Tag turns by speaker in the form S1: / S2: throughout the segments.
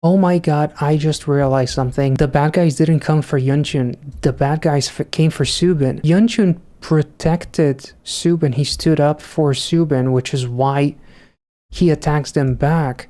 S1: Oh my god, I just realized something. The bad guys didn't come for Yunchun. The bad guys came for Subin. Yunchun protected Subin. He stood up for Subin, which is why he attacks them back.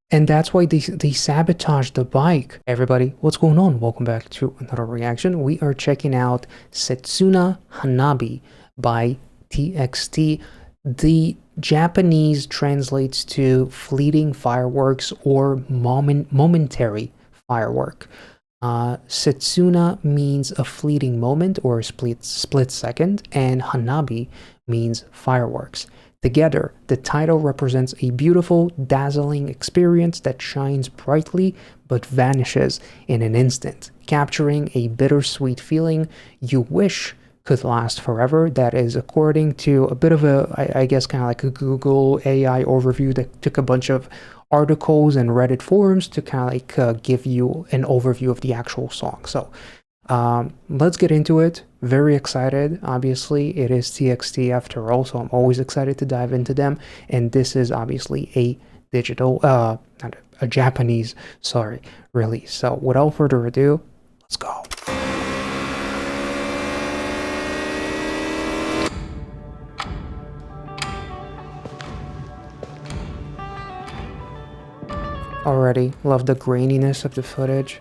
S1: And that's why they sabotaged the bike. Hey everybody, what's going on? Welcome back to another reaction. We are checking out Setsuna Hanabi by TXT. The Japanese translates to fleeting fireworks or momentary firework. Setsuna means a fleeting moment or a split second, and Hanabi means fireworks. Together, the title represents a beautiful, dazzling experience that shines brightly but vanishes in an instant, capturing a bittersweet feeling you wish could last forever. That is according to a bit of a, I guess, kind of like a Google AI overview that took a bunch of articles and Reddit forums to kind of like give you an overview of the actual song. So let's get into it. Very excited. Obviously, it is TXT after all, so I'm always excited to dive into them. And this is obviously a digital, not a Japanese, sorry, release. So without further ado, let's go. Already love the graininess of the footage,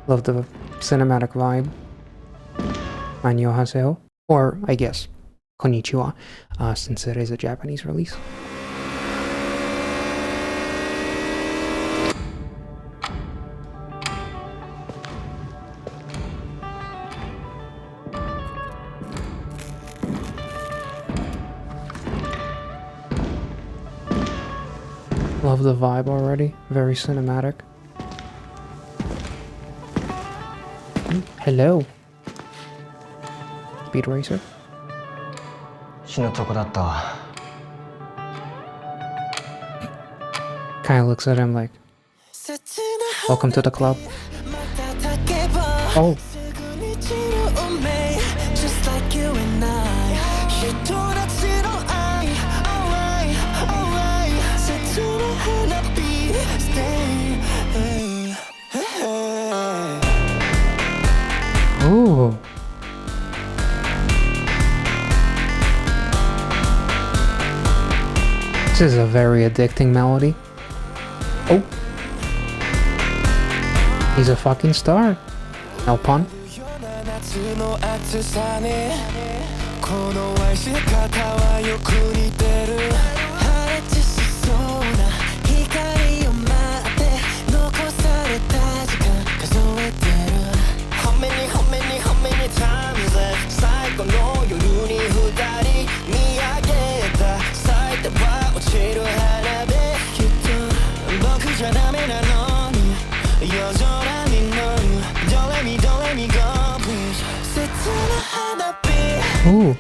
S1: love the cinematic vibe. Annyeonghaseyo, or I guess konnichiwa, since it is a Japanese release. Love the vibe already, very cinematic. Hello. Speed Racer? Kinda looks at him like, welcome to the club. Oh. Ooh. This is a very addicting melody. Oh. He's a fucking star. No pun. Ooh.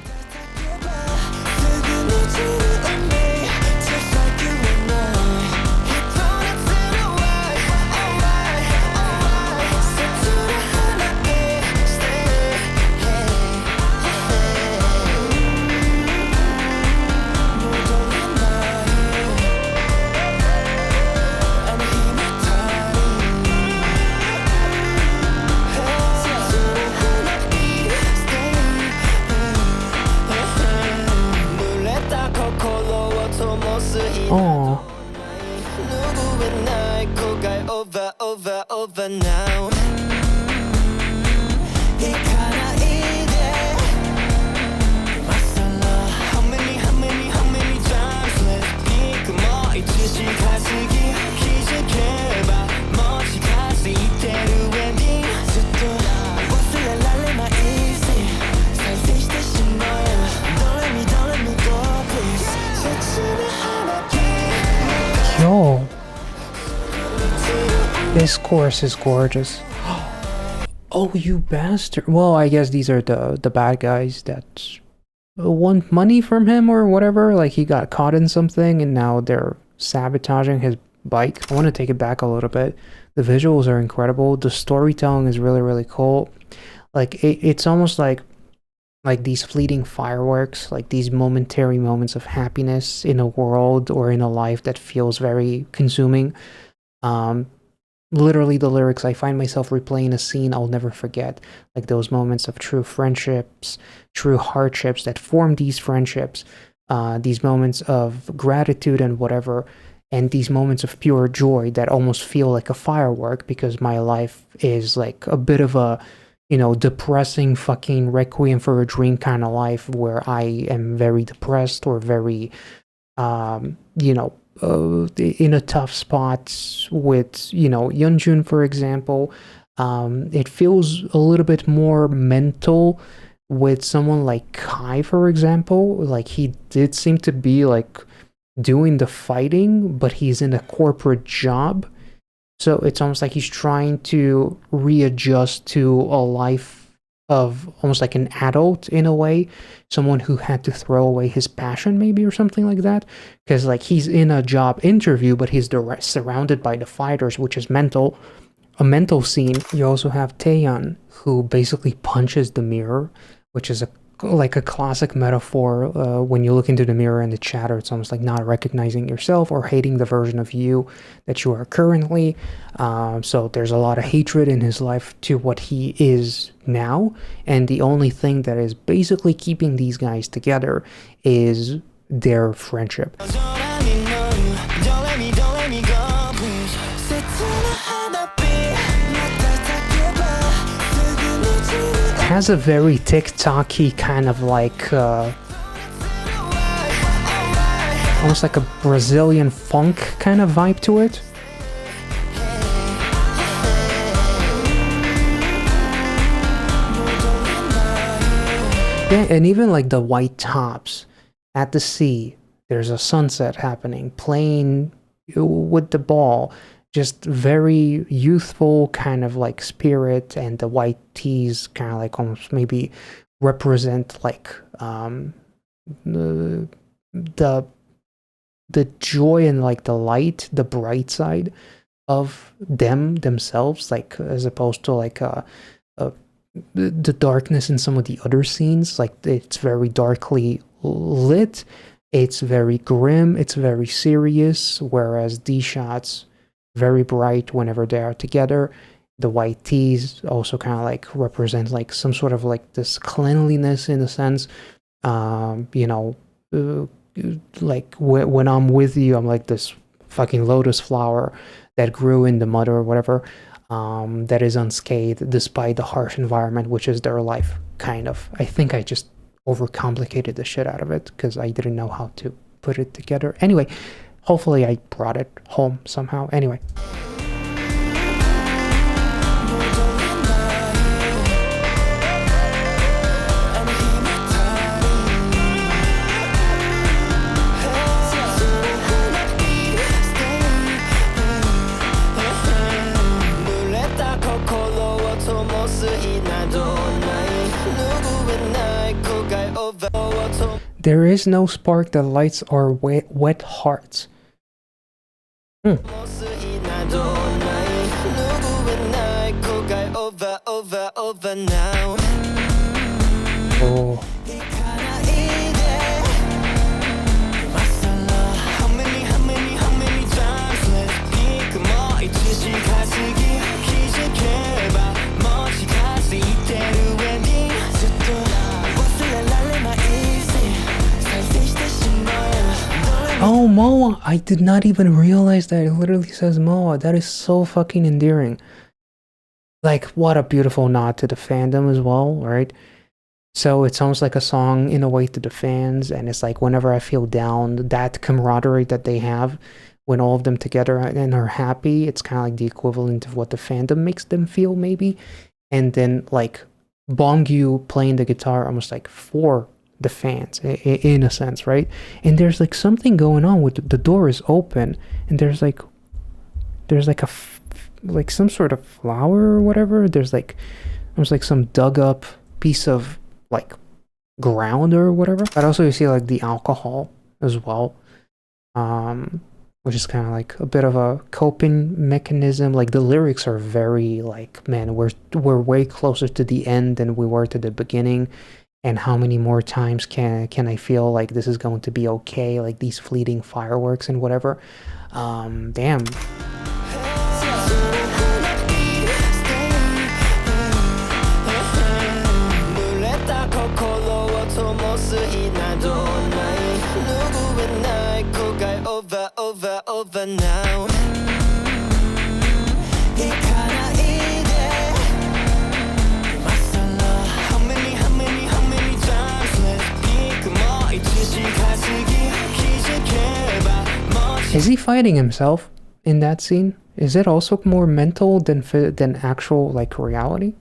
S1: Oh. Over now. How many times left? Yo. This chorus is gorgeous. Oh, you bastard. Well, I guess these are the bad guys that want money from him or whatever. Like he got caught in something and now they're sabotaging his bike. I want to take it back a little bit. The visuals are incredible. The storytelling is really, really cool. Like it's almost like these fleeting fireworks, like these momentary moments of happiness in a world or in a life that feels very consuming. literally the lyrics, I find myself replaying a scene I'll never forget, like those moments of true friendships, true hardships that form these friendships, these moments of gratitude and whatever, and these moments of pure joy that almost feel like a firework, because my life is like a bit of a, you know, depressing fucking requiem for a dream kind of life, where I am very depressed or very, you know, in a tough spot with, you know, Yeonjun, for example. It feels a little bit more mental with someone like Kai, for example. Like, he did seem to be like doing the fighting, but he's in a corporate job. So it's almost like he's trying to readjust to a life of almost like an adult in a way, someone who had to throw away his passion maybe, or something like that, because like he's in a job interview, but he's surrounded by the fighters, which is a mental scene. You also have Taeyeon, who basically punches the mirror, which is like a classic metaphor. When you look into the mirror and the chatter, it's almost like not recognizing yourself or hating the version of you that you are currently. So there's a lot of hatred in his life to what he is now, and the only thing that is basically keeping these guys together is their friendship. Has a very TikTok-y kind of like almost like a Brazilian funk kind of vibe to it. Yeah, and even like the white tops at the sea, there's a sunset happening, playing with the ball. Just very youthful kind of like spirit, and the white tees kind of like almost maybe represent like the joy and like the light, the bright side of themselves, like as opposed to like the darkness in some of the other scenes. Like, it's very darkly lit, it's very grim, it's very serious, whereas these shots very bright whenever they are together. The white tees also kind of like represent like some sort of like this cleanliness in a sense. You know, like when I'm with you, I'm like this fucking lotus flower that grew in the mud or whatever, that is unscathed despite the harsh environment, which is their life, kind of. I think I just overcomplicated the shit out of it because I didn't know how to put it together. Anyway, hopefully I brought it home somehow. Anyway. There is no spark that lights our wet hearts. Oh. Oh, Moa! I did not even realize that it literally says Moa. That is so fucking endearing. Like, what a beautiful nod to the fandom as well, right? So it's almost like a song in a way to the fans, and it's like whenever I feel down, that camaraderie that they have when all of them together and are happy, it's kind of like the equivalent of what the fandom makes them feel, maybe. And then like Bongyu playing the guitar almost like for the fans in a sense, right? And there's like something going on with the door is open, and there's like like some sort of flower or whatever. There's like almost like some dug up piece of like ground or whatever. But also you see like the alcohol as well, which is kind of like a bit of a coping mechanism. Like the lyrics are very like, man, we're way closer to the end than we were to the beginning. And how many more times can I feel like this is going to be okay? Like these fleeting fireworks and whatever. Damn.
S2: over now.
S1: Is he fighting himself in that scene? Is it also more mental than actual like reality?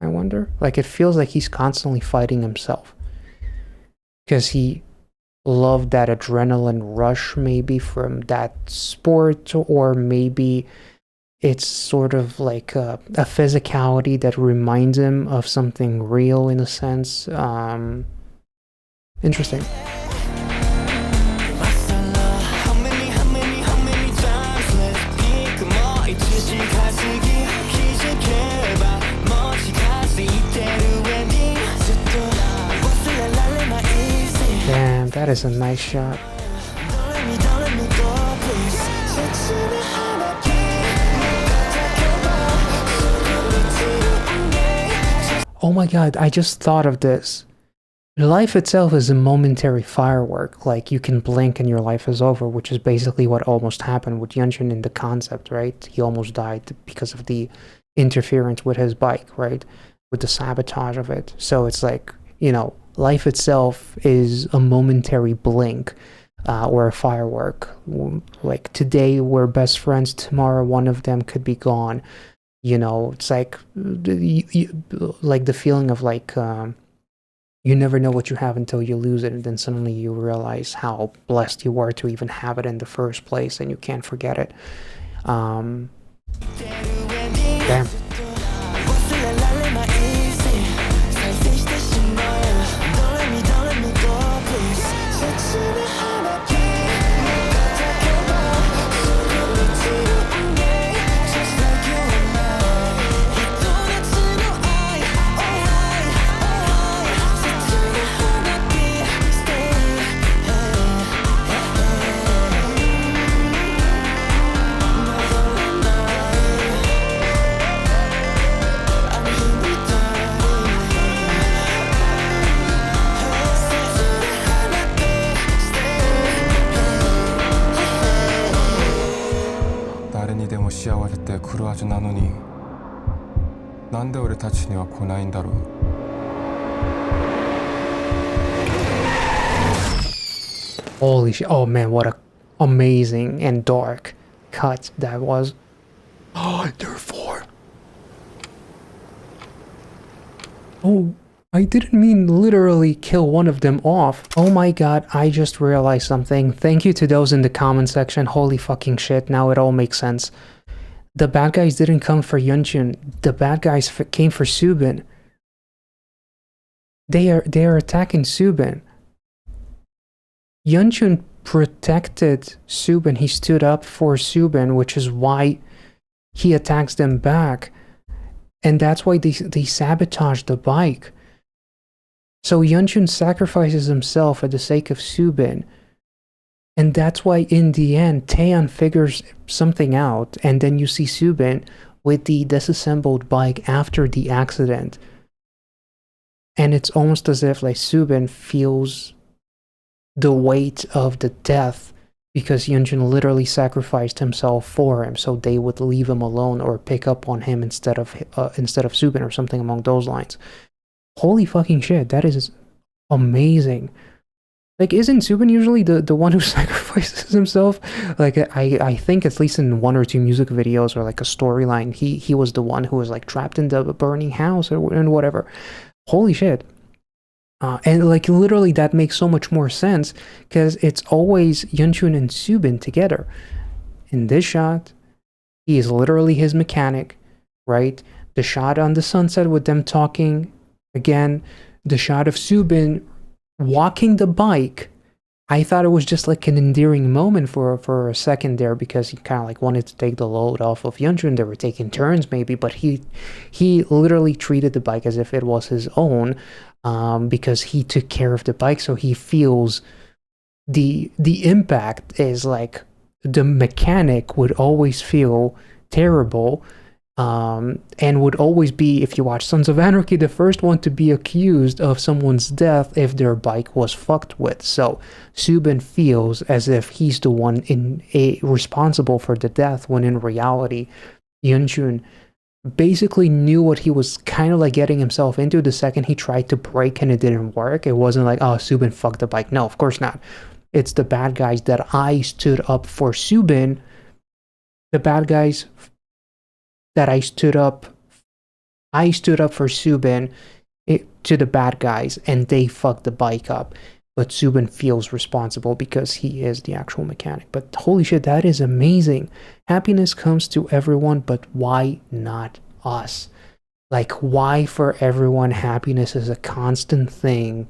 S1: I wonder. Like it feels like he's constantly fighting himself because he loved that adrenaline rush, maybe from that sport, or maybe it's sort of like a physicality that reminds him of something real in a sense. Interesting. Damn, that is a nice shot. Oh my god, I just thought of this. Life itself is a momentary firework. Like, you can blink and your life is over, which is basically what almost happened with Yunjin in the concept, right? He almost died because of the interference with his bike, right? With the sabotage of it. So it's like, you know, life itself is a momentary blink or a firework. Like, today we're best friends, tomorrow one of them could be gone. You know, it's like, like the feeling of like, you never know what you have until you lose it, and then suddenly you realize how blessed you are to even have it in the first place, and you can't forget it. Damn. Holy shit. Oh man, what a amazing and dark cut that was. Oh, therefore. Oh, I didn't mean literally kill one of them off. Oh my god, I just realized something. Thank you to those in the comment section. Holy fucking shit, now it all makes sense. The bad guys didn't come for Yunjin. The bad guys came for Subin. They are attacking Subin. Yunjin protected Subin. He stood up for Subin, which is why he attacks them back. And that's why they sabotage the bike. So Yunjin sacrifices himself for the sake of Subin. And that's why in the end, Taeyeon figures something out, and then you see Subin with the disassembled bike after the accident. And it's almost as if like Subin feels the weight of the death because Yunjin literally sacrificed himself for him, so they would leave him alone or pick up on him instead of Subin or something along those lines. Holy fucking shit, that is amazing. Like, isn't Subin usually the one who sacrifices himself? Like, I think at least in one or two music videos or like a storyline, he was the one who was like trapped in the burning house and whatever. Holy shit. And like literally that makes so much more sense because it's always Yunjin and Subin together. In this shot, he is literally his mechanic, right? The shot on the sunset with them talking, again, the shot of Subin walking the bike. I thought it was just like an endearing moment for a second there because he kind of like wanted to take the load off of Yunjin. They were taking turns maybe, but he literally treated the bike as if it was his own because he took care of the bike, so he feels the impact is like the mechanic would always feel terrible and would always be, if you watch Sons of Anarchy, the first one to be accused of someone's death if their bike was fucked with. So Subin feels as if he's the one responsible for the death, when in reality, Yeonjun basically knew what he was kind of like getting himself into the second he tried to brake and it didn't work. It wasn't like, oh, Subin fucked the bike. No, of course not. It's the bad guys that I stood up for Subin. The bad guys that I stood up for Subin to the bad guys, and they fucked the bike up. But Subin feels responsible because he is the actual mechanic. But holy shit, that is amazing. Happiness comes to everyone, but why not us? Like, why for everyone happiness is a constant thing,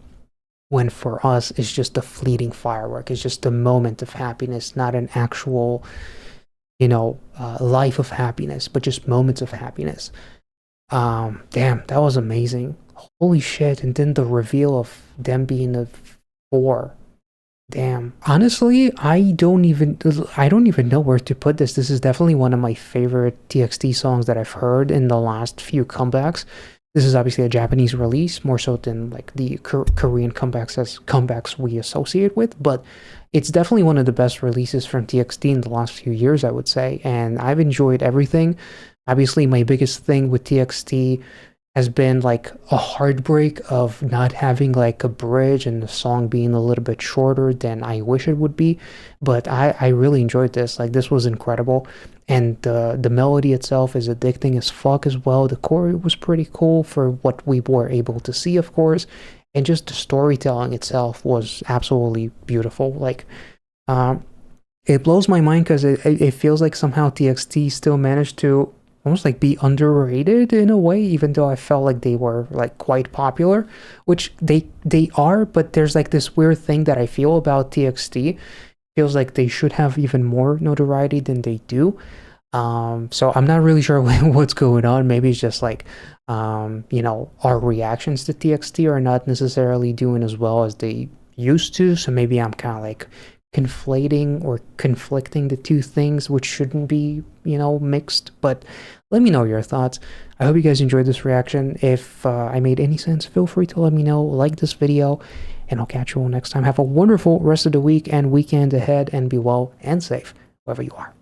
S1: when for us it's just a fleeting firework. It's just a moment of happiness, not an actual, life of happiness, but just moments of happiness. Damn, that was amazing. Holy shit. And then the reveal of them being a 4. Damn. Honestly, I don't even know where to put this. This is definitely one of my favorite TXT songs that I've heard in the last few comebacks. This is obviously a Japanese release, more so than like the Korean comebacks we associate with, but it's definitely one of the best releases from TXT in the last few years, I would say, and I've enjoyed everything. Obviously, my biggest thing with TXT has been like a heartbreak of not having like a bridge and the song being a little bit shorter than I wish it would be, but I really enjoyed this. Like, this was incredible, and the melody itself is addicting as fuck as well. The choreo was pretty cool for what we were able to see, of course, and just the storytelling itself was absolutely beautiful. Like, it blows my mind because it feels like somehow TXT still managed to almost like be underrated in a way, even though I felt like they were like quite popular, which they are, but there's like this weird thing that I feel about TXT. Feels like they should have even more notoriety than they do. So I'm not really sure what's going on. Maybe it's just like, our reactions to TXT are not necessarily doing as well as they used to. So maybe I'm kind of like conflating or conflicting the two things, which shouldn't be, mixed. But let me know your thoughts. I hope you guys enjoyed this reaction. If I made any sense, feel free to let me know. Like this video, and I'll catch you all next time. Have a wonderful rest of the week and weekend ahead, and be well and safe wherever you are.